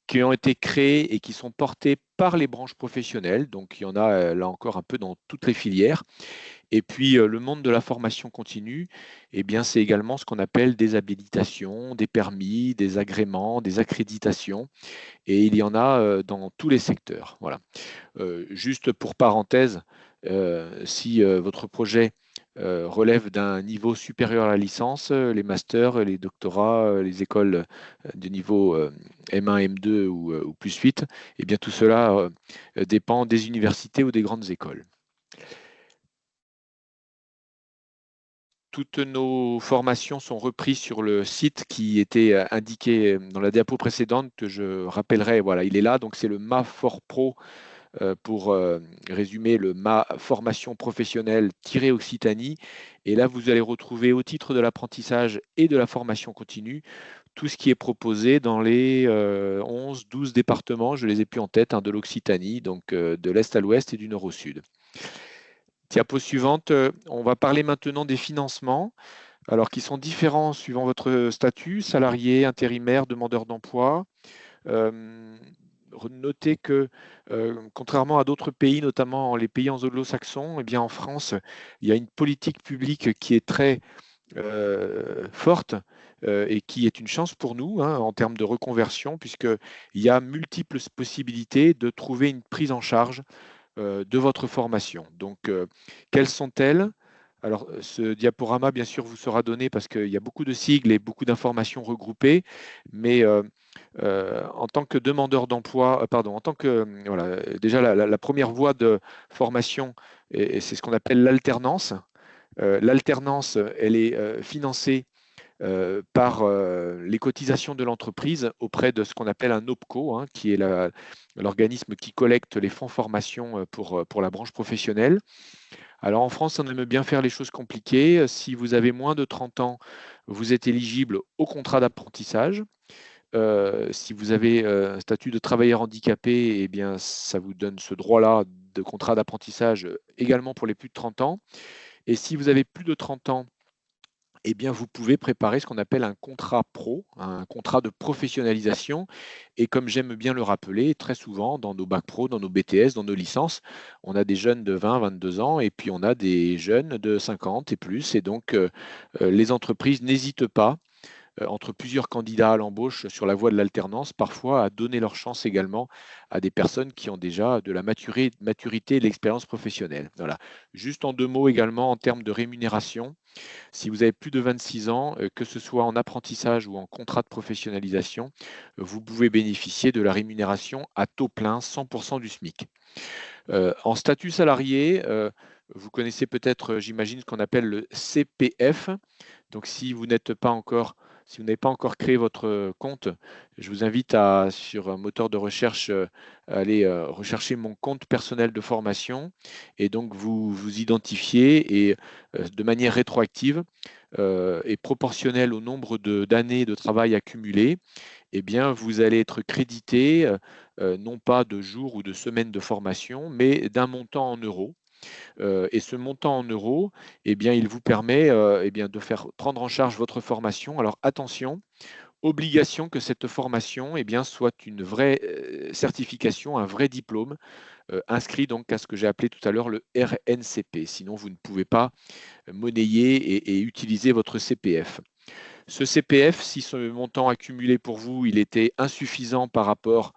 D: qui ont été créés et qui sont portés par les branches professionnelles. Donc, il y en a là encore un peu dans toutes les filières. Et puis, le monde de la formation continue, eh bien, c'est également ce qu'on appelle des habilitations, des permis, des agréments, des accréditations. Et il y en a dans tous les secteurs. Voilà. Juste pour parenthèse, si votre projet relève d'un niveau supérieur à la licence, les masters, les doctorats, les écoles de niveau M1, M2 ou plus 8, eh bien tout cela dépend des universités ou des grandes écoles. Toutes nos formations sont reprises sur le site qui était indiqué dans la diapo précédente, que je rappellerai. Voilà, il est là, donc c'est le MA4Pro pour résumer, le MA formation professionnelle-Occitanie. Et là, vous allez retrouver au titre de l'apprentissage et de la formation continue tout ce qui est proposé dans les 11-12 départements, je les ai plus en tête, hein, de l'Occitanie, donc de l'Est à l'Ouest et du Nord au Sud. Diapo suivante, on va parler maintenant des financements, alors qui sont différents suivant votre statut, salarié, intérimaire, demandeur d'emploi. Notez que, contrairement à d'autres pays, notamment les pays anglo-saxons, eh bien en France, il y a une politique publique qui est très forte et qui est une chance pour nous, hein, en termes de reconversion, puisqu'il y a multiples possibilités de trouver une prise en charge de votre formation. Donc, quelles sont-elles? Alors, ce diaporama, bien sûr, vous sera donné parce qu'il y a beaucoup de sigles et beaucoup d'informations regroupées, mais en tant que demandeur d'emploi, pardon, en tant que, voilà, déjà la première voie de formation, et c'est ce qu'on appelle l'alternance. L'alternance, elle est financée par les cotisations de l'entreprise auprès de ce qu'on appelle un OPCO, hein, qui est l'organisme qui collecte les fonds formation pour la branche professionnelle. Alors en France, on aime bien faire les choses compliquées. Si vous avez moins de 30 ans, vous êtes éligible au contrat d'apprentissage. Si vous avez un statut de travailleur handicapé, eh bien, ça vous donne ce droit-là de contrat d'apprentissage également pour les plus de 30 ans. Et si vous avez plus de 30 ans, eh bien, vous pouvez préparer ce qu'on appelle un contrat pro, un contrat de professionnalisation. Et comme j'aime bien le rappeler, très souvent, dans nos bacs pro, dans nos BTS, dans nos licences, on a des jeunes de 20, 22 ans et puis on a des jeunes de 50 et plus. Et donc, les entreprises n'hésitent pas, entre plusieurs candidats à l'embauche sur la voie de l'alternance, parfois à donner leur chance également à des personnes qui ont déjà de la maturité et de l'expérience professionnelle. Voilà. Juste en 2 mots également en termes de rémunération. Si vous avez plus de 26 ans, que ce soit en apprentissage ou en contrat de professionnalisation, vous pouvez bénéficier de la rémunération à taux plein, 100% du SMIC. En statut salarié, vous connaissez peut-être, j'imagine, ce qu'on appelle le CPF. Donc, si vous n'avez pas encore créé votre compte, je vous invite sur un moteur de recherche, à aller rechercher mon compte personnel de formation et donc vous identifiez et de manière rétroactive et proportionnelle au nombre d'années de travail accumulées, eh bien, vous allez être crédité non pas de jours ou de semaines de formation, mais d'un montant en euros. Et ce montant en euros, eh bien, il vous permet eh bien, de faire prendre en charge votre formation. Alors attention, obligation que cette formation eh bien, soit une vraie certification, un vrai diplôme, inscrit donc à ce que j'ai appelé tout à l'heure le RNCP. Sinon, vous ne pouvez pas monnayer et utiliser votre CPF. Ce CPF, si ce montant accumulé pour vous, il était insuffisant par rapport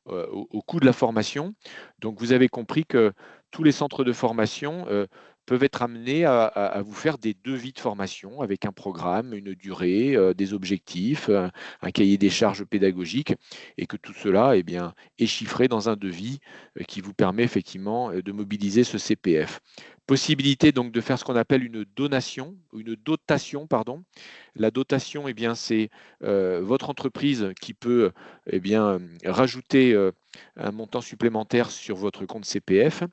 D: au coût de la formation, donc vous avez compris que tous les centres de formation peuvent être amenés à vous faire des devis de formation avec un programme, une durée, des objectifs, un cahier des charges pédagogiques, et que tout cela eh bien, est chiffré dans un devis qui vous permet effectivement de mobiliser ce CPF. Possibilité donc de faire ce qu'on appelle une dotation, pardon. La dotation, eh bien, c'est votre entreprise qui peut eh bien, rajouter un montant supplémentaire sur votre compte CPF.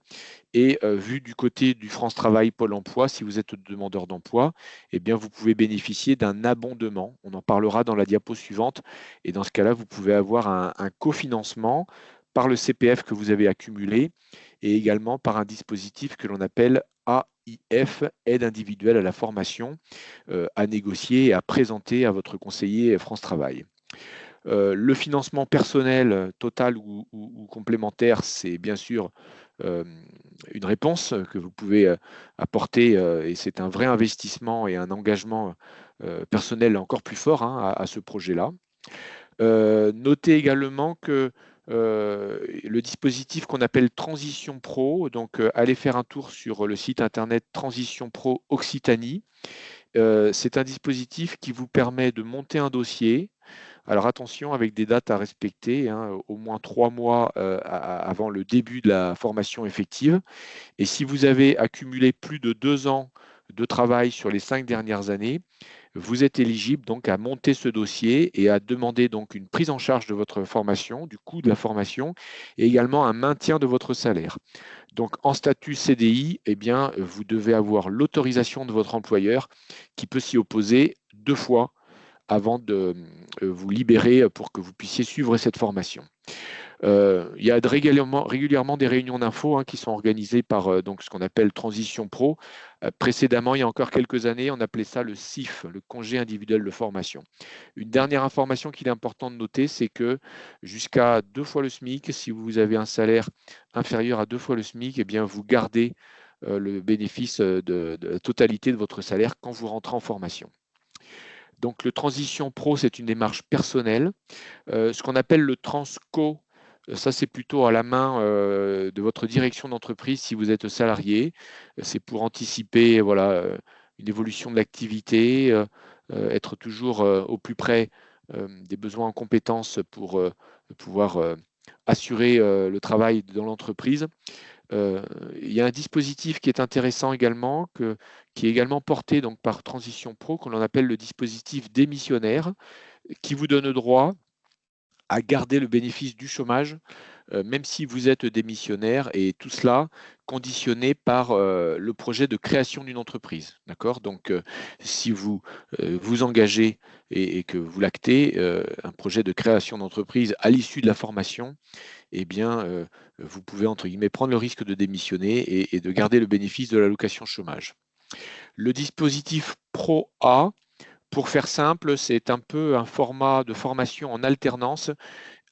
D: Et vu du côté du France Travail Pôle emploi, si vous êtes demandeur d'emploi, eh bien, vous pouvez bénéficier d'un abondement. On en parlera dans la diapo suivante. Et dans ce cas-là, vous pouvez avoir un cofinancement par le CPF que vous avez accumulé et également par un dispositif que l'on appelle AIF, aide individuelle à la formation, à négocier et à présenter à votre conseiller France Travail. Le financement personnel total ou complémentaire, c'est bien sûr une réponse que vous pouvez apporter et c'est un vrai investissement et un engagement personnel encore plus fort hein, à ce projet-là. Notez également que le dispositif qu'on appelle Transition Pro, donc allez faire un tour sur le site internet Transition Pro Occitanie. C'est un dispositif qui vous permet de monter un dossier. Alors attention avec des dates à respecter, hein, au moins 3 mois avant le début de la formation effective. Et si vous avez accumulé plus de 2 ans de travail sur les 5 dernières années, vous êtes éligible donc à monter ce dossier et à demander donc une prise en charge de votre formation, du coût de la formation, et également un maintien de votre salaire. Donc en statut CDI, eh bien, vous devez avoir l'autorisation de votre employeur qui peut s'y opposer 2 fois avant de vous libérer pour que vous puissiez suivre cette formation. Il y a régulièrement des réunions d'infos hein, qui sont organisées par donc, ce qu'on appelle Transition Pro. Précédemment, il y a encore quelques années, on appelait ça le CIF, le congé individuel de formation. Une dernière information qu'il est important de noter, c'est que jusqu'à 2 fois le SMIC, si vous avez un salaire inférieur à 2 fois le SMIC, eh bien, vous gardez le bénéfice de la totalité de votre salaire quand vous rentrez en formation. Donc le Transition Pro, c'est une démarche personnelle. Ce qu'on appelle le Transco, ça c'est plutôt à la main de votre direction d'entreprise si vous êtes salarié. C'est pour anticiper voilà, une évolution de l'activité, être toujours au plus près des besoins en compétences pour pouvoir assurer le travail dans l'entreprise. Il y a un dispositif qui est intéressant également, qui est également porté donc, par Transition Pro, qu'on appelle le dispositif démissionnaire, qui vous donne droit à garder le bénéfice du chômage, même si vous êtes démissionnaire, et tout cela conditionné par le projet de création d'une entreprise. D'accord ? Donc, si vous vous engagez et que vous l'actez, un projet de création d'entreprise à l'issue de la formation, eh bien, vous pouvez, entre guillemets, prendre le risque de démissionner et de garder le bénéfice de l'allocation chômage. Le dispositif Pro A, pour faire simple, c'est un peu un format de formation en alternance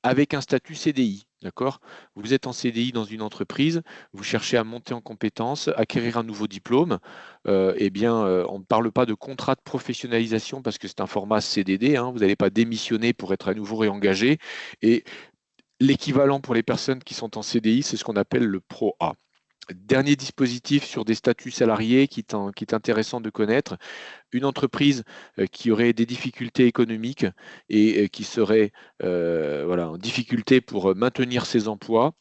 D: avec un statut CDI. D'accord ? Vous êtes en CDI dans une entreprise, vous cherchez à monter en compétences, acquérir un nouveau diplôme. Eh bien, on ne parle pas de contrat de professionnalisation parce que c'est un format CDD. Hein, vous n'allez pas démissionner pour être à nouveau réengagé. Et l'équivalent pour les personnes qui sont en CDI, c'est ce qu'on appelle le Pro A. Dernier dispositif sur des statuts salariés qui est intéressant de connaître. Une entreprise qui aurait des difficultés économiques et qui serait voilà, en difficulté pour maintenir ses emplois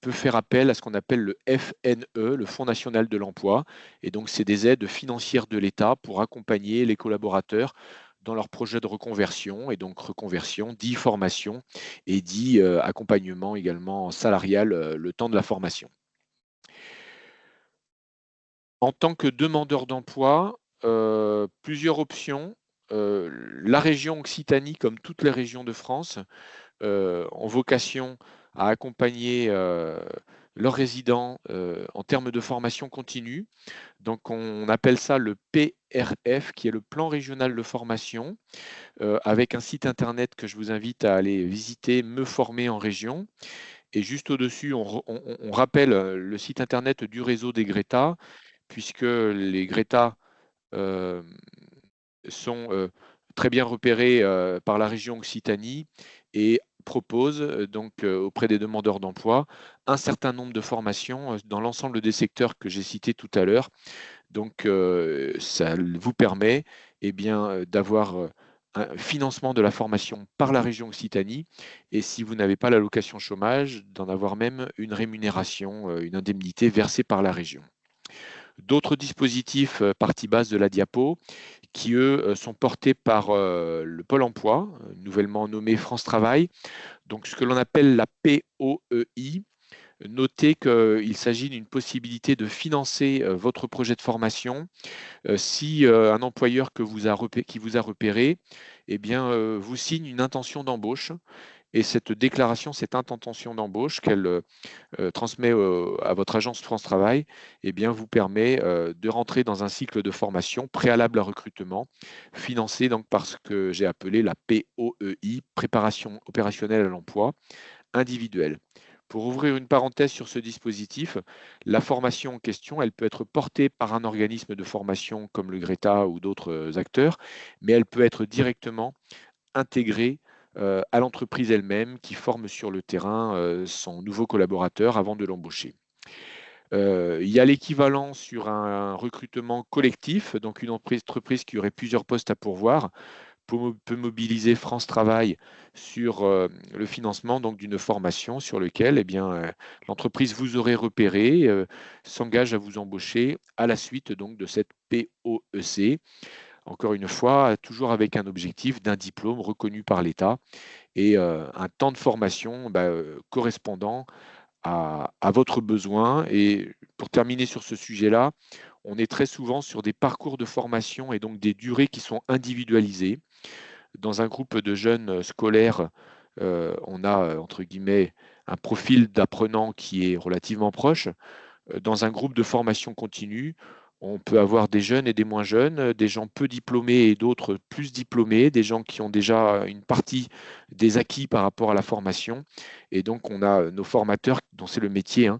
D: peut faire appel à ce qu'on appelle le FNE, le Fonds national de l'emploi. Et donc, c'est des aides financières de l'État pour accompagner les collaborateurs dans leur projet de reconversion. Et donc, reconversion dit formation et dit accompagnement également salarial le temps de la formation. En tant que demandeur d'emploi, plusieurs options. La région Occitanie, comme toutes les régions de France, ont vocation à accompagner leurs résidents en termes de formation continue. Donc, on appelle ça le PRF, qui est le plan régional de formation, avec un site internet que je vous invite à aller visiter, Me former en région. Et juste au-dessus, on rappelle le site internet du réseau des Greta, puisque les Greta sont très bien repérés par la région Occitanie et proposent donc auprès des demandeurs d'emploi un certain nombre de formations dans l'ensemble des secteurs que j'ai cités tout à l'heure. Donc, ça vous permet eh bien, d'avoir un financement de la formation par la région Occitanie et si vous n'avez pas l'allocation chômage, d'en avoir même une rémunération, une indemnité versée par la région. D'autres dispositifs, partie basse de la diapo, qui eux sont portés par le Pôle emploi, nouvellement nommé France Travail, donc ce que l'on appelle la POEI. Notez qu'il s'agit d'une possibilité de financer votre projet de formation si un employeur qui vous a repéré eh bien, vous signe une intention d'embauche. Et cette déclaration, cette intention d'embauche qu'elle transmet à votre agence France Travail, eh bien, vous permet de rentrer dans un cycle de formation préalable à recrutement, financé donc par ce que j'ai appelé la POEI, préparation opérationnelle à l'emploi individuelle. Pour ouvrir une parenthèse sur ce dispositif, la formation en question, elle peut être portée par un organisme de formation comme le Greta ou d'autres acteurs, mais elle peut être directement intégrée à l'entreprise elle-même qui forme sur le terrain son nouveau collaborateur avant de l'embaucher. Il y a l'équivalent sur un recrutement collectif, donc une entreprise qui aurait plusieurs postes à pourvoir peut mobiliser France Travail sur le financement d'une formation sur lequel l'entreprise vous aurait repéré, s'engage à vous embaucher à la suite donc de cette POEC. Encore une fois, toujours avec un objectif d'un diplôme reconnu par l'État et un temps de formation correspondant à votre besoin. Et pour terminer sur ce sujet-là, on est très souvent sur des parcours de formation et donc des durées qui sont individualisées. Dans un groupe de jeunes scolaires, on a, entre guillemets, un profil d'apprenant qui est relativement proche. Dans un groupe de formation continue, on peut avoir des jeunes et des moins jeunes, des gens peu diplômés et d'autres plus diplômés, des gens qui ont déjà une partie des acquis par rapport à la formation. Et donc, on a nos formateurs, dont c'est le métier,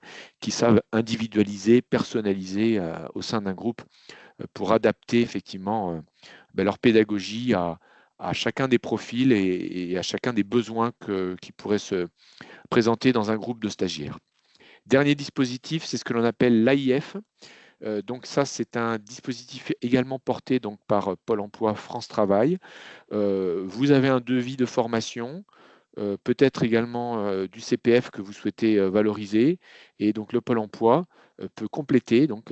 D: qui savent individualiser, personnaliser au sein d'un groupe pour adapter effectivement leur pédagogie à chacun des profils et à chacun des besoins qui pourraient se présenter dans un groupe de stagiaires. Dernier dispositif, c'est ce que l'on appelle l'AIF. Donc ça, c'est un dispositif également porté donc, par Pôle emploi France Travail. Vous avez un devis de formation, peut-être également du CPF que vous souhaitez valoriser. Et donc le Pôle emploi peut compléter donc,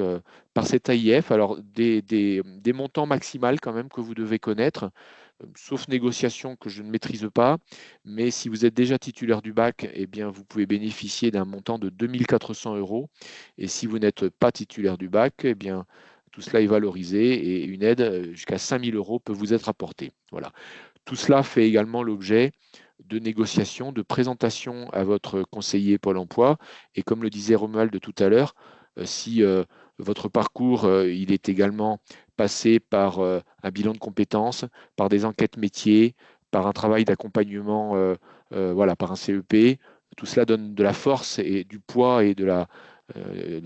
D: par cet AIF alors, des montants maximaux quand même que vous devez connaître, sauf négociation que je ne maîtrise pas. Mais si vous êtes déjà titulaire du bac, eh bien, vous pouvez bénéficier d'un montant de 2 400 €. Et si vous n'êtes pas titulaire du bac, eh bien, tout cela est valorisé et une aide jusqu'à 5 000 € peut vous être apportée. Voilà. Tout cela fait également l'objet de négociations, de présentations à votre conseiller Pôle emploi. Et comme le disait Romuald tout à l'heure, si votre parcours il est également passé par un bilan de compétences, par des enquêtes métiers, par un travail d'accompagnement, voilà, par un CEP, tout cela donne de la force et du poids et de la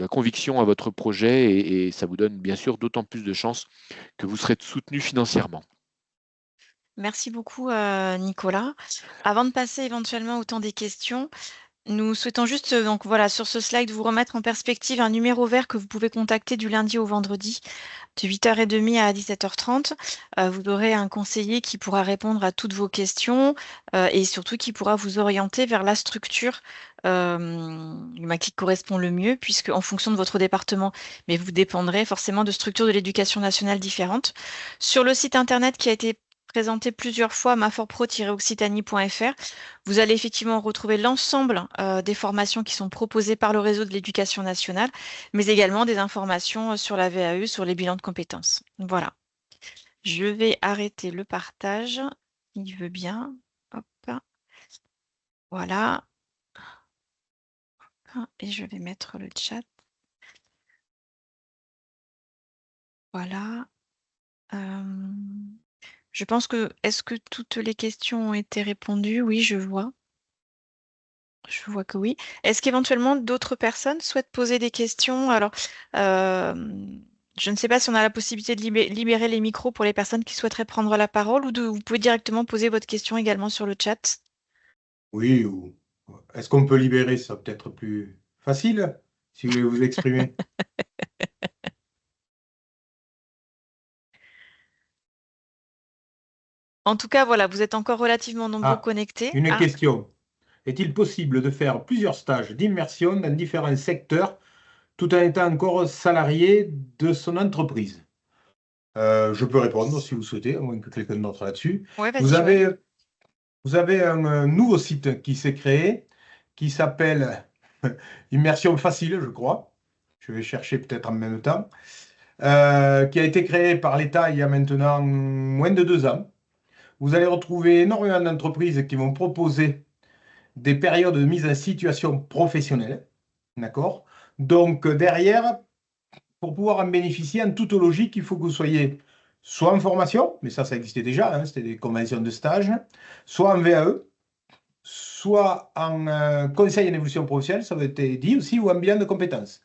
D: conviction à votre projet et ça vous donne bien sûr d'autant plus de chances que vous serez soutenu financièrement.
A: Merci beaucoup, Nicolas. Avant de passer éventuellement au temps des questions, nous souhaitons juste, donc voilà, sur ce slide, vous remettre en perspective un numéro vert que vous pouvez contacter du lundi au vendredi, de 8h30 à 17h30. Vous aurez un conseiller qui pourra répondre à toutes vos questions et surtout qui pourra vous orienter vers la structure qui correspond le mieux, puisque en fonction de votre département, mais vous dépendrez forcément de structures de l'éducation nationale différentes. Sur le site internet qui a été présenté plusieurs fois, maforpro-occitanie.fr, vous allez effectivement retrouver l'ensemble des formations qui sont proposées par le réseau de l'éducation nationale, mais également des informations sur la VAE, sur les bilans de compétences. Voilà. Je vais arrêter le partage. Il veut bien. Hop. Voilà. Et je vais mettre le chat. Voilà. Je pense que, est-ce que toutes les questions ont été répondues? Oui, je vois. Je vois que oui. Est-ce qu'éventuellement d'autres personnes souhaitent poser des questions? Alors, je ne sais pas si on a la possibilité de libérer les micros pour les personnes qui souhaiteraient prendre la parole ou vous pouvez directement poser votre question également sur le chat.
C: Oui, ou est-ce qu'on peut libérer ça peut-être plus facile, si vous voulez vous exprimer?
A: En tout cas, voilà, vous êtes encore relativement nombreux
C: Ah,
A: connectés.
C: une question. Est-il possible de faire plusieurs stages d'immersion dans différents secteurs tout en étant encore salarié de son entreprise? Je peux répondre si vous souhaitez, à moins que quelqu'un d'autre là-dessus.
A: Ouais,
C: Vous
A: vas-y, Joël.
C: avez un nouveau site qui s'est créé, qui s'appelle Immersion Facile, je crois. Je vais chercher peut-être en même temps. Qui a été créé par l'État il y a maintenant moins de 2 ans. Vous allez retrouver énormément d'entreprises qui vont proposer des périodes de mise en situation professionnelle. D'accord? Donc, derrière, pour pouvoir en bénéficier, en toute logique, il faut que vous soyez soit en formation, mais ça existait déjà, hein, c'était des conventions de stage, soit en VAE, soit en conseil en évolution professionnelle, ça a été dit aussi, ou en bilan de compétences.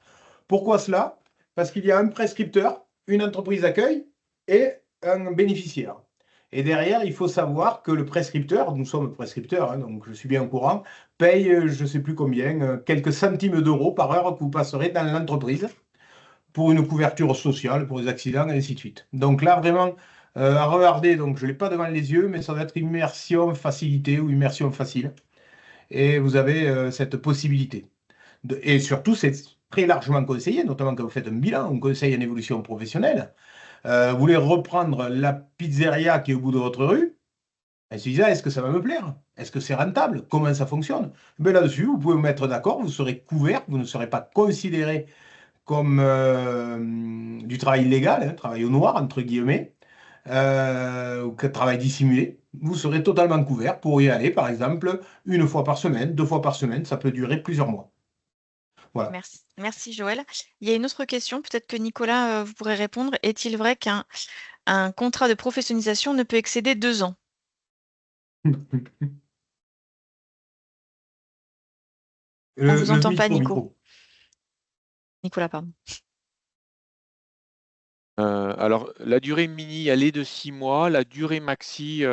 C: Pourquoi cela? Parce qu'il y a un prescripteur, une entreprise d'accueil et un bénéficiaire. Et derrière, il faut savoir que le prescripteur, nous sommes prescripteurs, hein, donc je suis bien au courant, paye, je ne sais plus combien, quelques centimes d'euros par heure que vous passerez dans l'entreprise pour une couverture sociale, pour les accidents, et ainsi de suite. Donc là, vraiment, à regarder, donc je ne l'ai pas devant les yeux, mais ça va être immersion facilitée ou immersion facile. Et vous avez cette possibilité. Et surtout, c'est très largement conseillé, notamment quand vous faites un bilan, un conseil en évolution professionnelle. Vous voulez reprendre la pizzeria qui est au bout de votre rue, et se disant, est-ce que ça va me plaire? Est-ce que c'est rentable? Comment ça fonctionne? Ben là-dessus, vous pouvez vous mettre d'accord, vous serez couvert, vous ne serez pas considéré comme du travail illégal, hein, travail au noir, entre guillemets, ou travail dissimulé. Vous serez totalement couvert pour y aller, par exemple, une fois par semaine, 2 fois par semaine, ça peut durer plusieurs mois. Voilà.
A: Merci. Merci, Joël. Il y a une autre question, peut-être que Nicolas, vous pourrez répondre. Est-il vrai qu'un contrat de professionnalisation ne peut excéder 2 ans? On vous entend pas, Nico. Nicolas, pardon.
D: Alors, la durée mini, elle est de 6 mois. La durée maxi,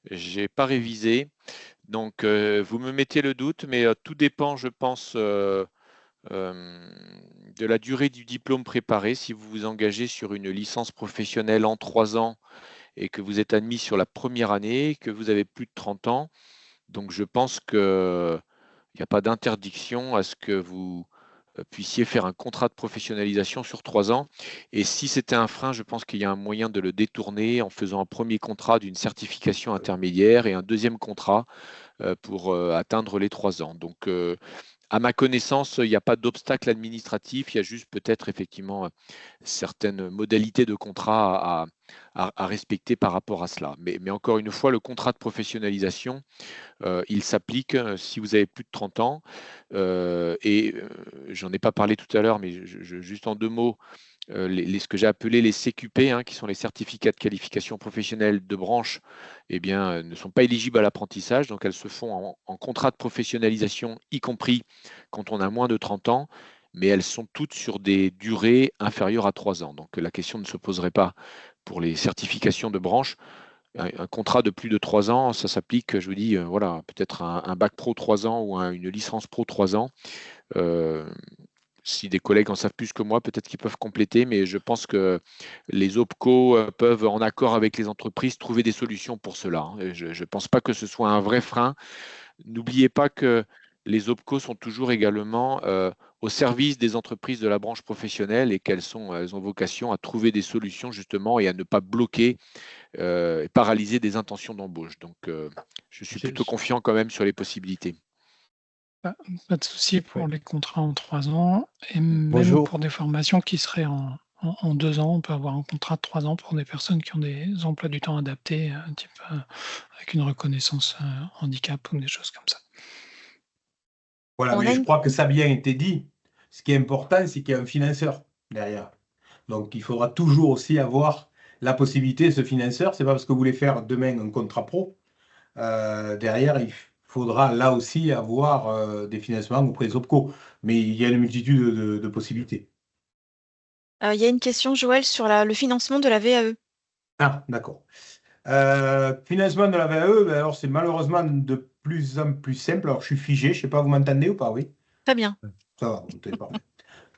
D: j'ai pas révisé. Donc, vous me mettez le doute, mais tout dépend, je pense, de la durée du diplôme préparé. Si vous vous engagez sur une licence professionnelle en 3 ans et que vous êtes admis sur la première année, que vous avez plus de 30 ans, donc je pense qu'il n'y a pas d'interdiction à ce que vous puissiez faire un contrat de professionnalisation sur 3 ans. Et si c'était un frein, je pense qu'il y a un moyen de le détourner en faisant un premier contrat d'une certification intermédiaire et un deuxième contrat pour atteindre les 3 ans. Donc, à ma connaissance, il n'y a pas d'obstacle administratif, il y a juste peut-être effectivement certaines modalités de contrat à respecter par rapport à cela. Mais encore une fois, le contrat de professionnalisation, il s'applique si vous avez plus de 30 ans. J'en ai pas parlé tout à l'heure, mais juste en 2 mots, ce que j'ai appelé les CQP, hein, qui sont les certificats de qualification professionnelle de branche, eh bien, ne sont pas éligibles à l'apprentissage. Donc, elles se font en contrat de professionnalisation, y compris quand on a moins de 30 ans, mais elles sont toutes sur des durées inférieures à 3 ans. Donc, la question ne se poserait pas pour les certifications de branche. Un contrat de plus de 3 ans, ça s'applique, je vous dis, voilà, peut-être un bac pro 3 ans ou une licence pro 3 ans. Si des collègues en savent plus que moi, peut-être qu'ils peuvent compléter, mais je pense que les OPCO peuvent, en accord avec les entreprises, trouver des solutions pour cela. Je ne pense pas que ce soit un vrai frein. N'oubliez pas que les OPCO sont toujours également au service des entreprises de la branche professionnelle et elles ont vocation à trouver des solutions justement et à ne pas bloquer et paralyser des intentions d'embauche. Donc, je suis plutôt confiant quand même sur les possibilités.
B: Pas de souci pour les contrats en 3 ans et même pour des formations qui seraient en 2 ans. On peut avoir un contrat de 3 ans pour des personnes qui ont des emplois du temps adaptés, type avec une reconnaissance handicap ou des choses comme ça.
C: Voilà, mais je crois que ça a bien été dit. Ce qui est important, c'est qu'il y a un financeur derrière. Donc, il faudra toujours aussi avoir la possibilité, ce financeur, c'est pas parce que vous voulez faire demain un contrat pro. Derrière, il faudra là aussi avoir des financements auprès des OPCO. Mais il y a une multitude de possibilités.
A: Il y a une question, Joël, sur le financement de la VAE.
C: Ah, d'accord. Financement de la VAE, ben alors c'est malheureusement de plus en plus simple. Alors, je suis figé, je ne sais pas, vous m'entendez ou pas? Oui.
A: Très bien.
C: Ça va, c'est parfait.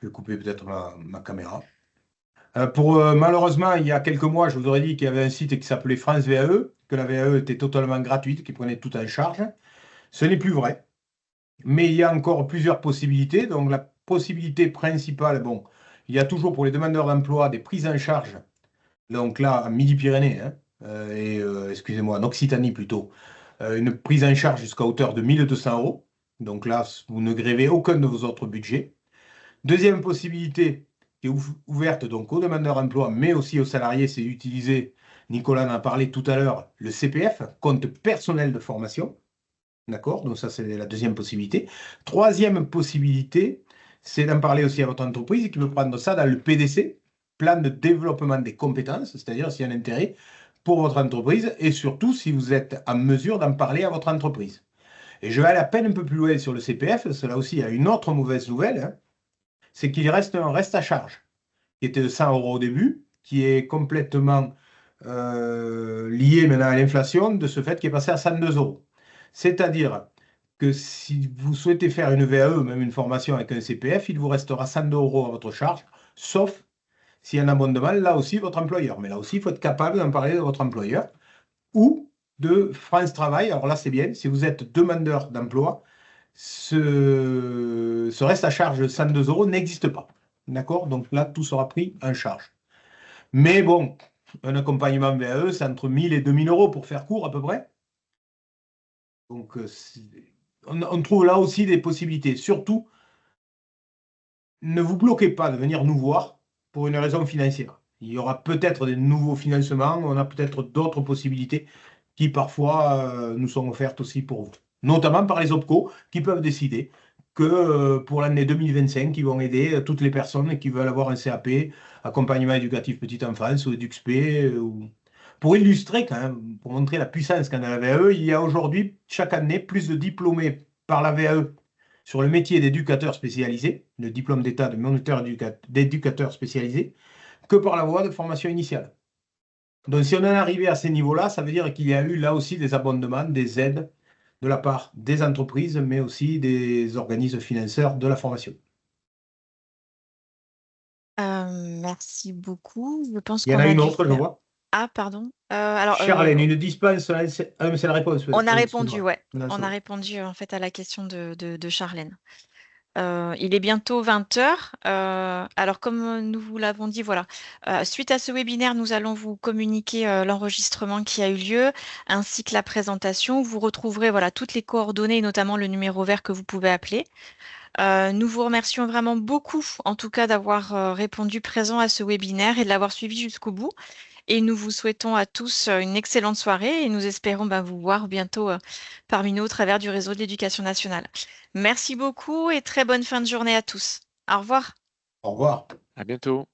C: Je vais couper peut-être ma caméra. Malheureusement, il y a quelques mois, je vous aurais dit qu'il y avait un site qui s'appelait France VAE, que la VAE était totalement gratuite, qui prenait tout en charge. Ce n'est plus vrai. Mais il y a encore plusieurs possibilités. Donc, la possibilité principale, bon, il y a toujours pour les demandeurs d'emploi des prises en charge. Donc là, en Midi-Pyrénées, hein, excusez-moi, en Occitanie plutôt, une prise en charge jusqu'à hauteur de 1 200 €. Donc là, vous ne grevez aucun de vos autres budgets. Deuxième possibilité qui est ouverte donc aux demandeurs d'emploi, mais aussi aux salariés, c'est d'utiliser, Nicolas en a parlé tout à l'heure, le CPF, compte personnel de formation. D'accord? Donc ça, c'est la deuxième possibilité. Troisième possibilité, c'est d'en parler aussi à votre entreprise qui veut prendre ça dans le PDC, plan de développement des compétences, c'est-à-dire s'il y a un intérêt pour votre entreprise et surtout si vous êtes en mesure d'en parler à votre entreprise. Et je vais aller à peine un peu plus loin sur le CPF, cela aussi a une autre mauvaise nouvelle, hein, c'est qu'il reste un reste à charge qui était de 100 € au début, qui est complètement lié maintenant à l'inflation, de ce fait qui est passé à 102 €. C'est-à-dire que si vous souhaitez faire une VAE, même une formation avec un CPF, il vous restera 102 € à votre charge, sauf s'il y a un abondement, là aussi, votre employeur. Mais là aussi, il faut être capable d'en parler de votre employeur ou de France Travail. Alors là, c'est bien, si vous êtes demandeur d'emploi, ce reste à charge de 102 € n'existe pas. D'accord? Donc là, tout sera pris en charge. Mais bon, un accompagnement VAE, c'est entre 1 000 et 2 000 € pour faire court à peu près. Donc, on trouve là aussi des possibilités. Surtout, ne vous bloquez pas de venir nous voir pour une raison financière. Il y aura peut-être des nouveaux financements, on a peut-être d'autres possibilités qui parfois nous sont offertes aussi pour vous. Notamment par les OPCO qui peuvent décider que pour l'année 2025, ils vont aider toutes les personnes qui veulent avoir un CAP, accompagnement éducatif petite enfance ou EduxP. Pour illustrer, quand même, pour montrer la puissance qu'a la VAE, il y a aujourd'hui, chaque année, plus de diplômés par la VAE sur le métier d'éducateur spécialisé, le diplôme d'état de moniteur d'éducateur spécialisé, que par la voie de formation initiale. Donc si on en est arrivé à ces niveaux-là, ça veut dire qu'il y a eu là aussi des abondements, des aides de la part des entreprises, mais aussi des organismes financeurs de la formation.
A: Merci beaucoup. Je pense
C: Il y en
A: qu'on
C: a
A: a
C: une
A: dû
C: autre, je
A: faire.
C: vois.
A: Ah, pardon. Alors,
C: Charlène, une dispense. Ah, mais c'est la réponse.
A: on a
C: Excuse-moi.
A: répondu, ouais.
C: Non,
A: On
C: c'est
A: a
C: bon.
A: répondu en fait à la question de Charlène. Il est bientôt 20 h. Alors, comme nous vous l'avons dit, voilà. Suite à ce webinaire, nous allons vous communiquer l'enregistrement qui a eu lieu, ainsi que la présentation. Vous retrouverez voilà, toutes les coordonnées, notamment le numéro vert que vous pouvez appeler. Nous vous remercions vraiment beaucoup, en tout cas, d'avoir répondu présent à ce webinaire et de l'avoir suivi jusqu'au bout. Et nous vous souhaitons à tous une excellente soirée et nous espérons vous voir bientôt parmi nous au travers du réseau de l'éducation nationale. Merci beaucoup et très bonne fin de journée à tous. Au revoir.
C: Au revoir.
D: À bientôt.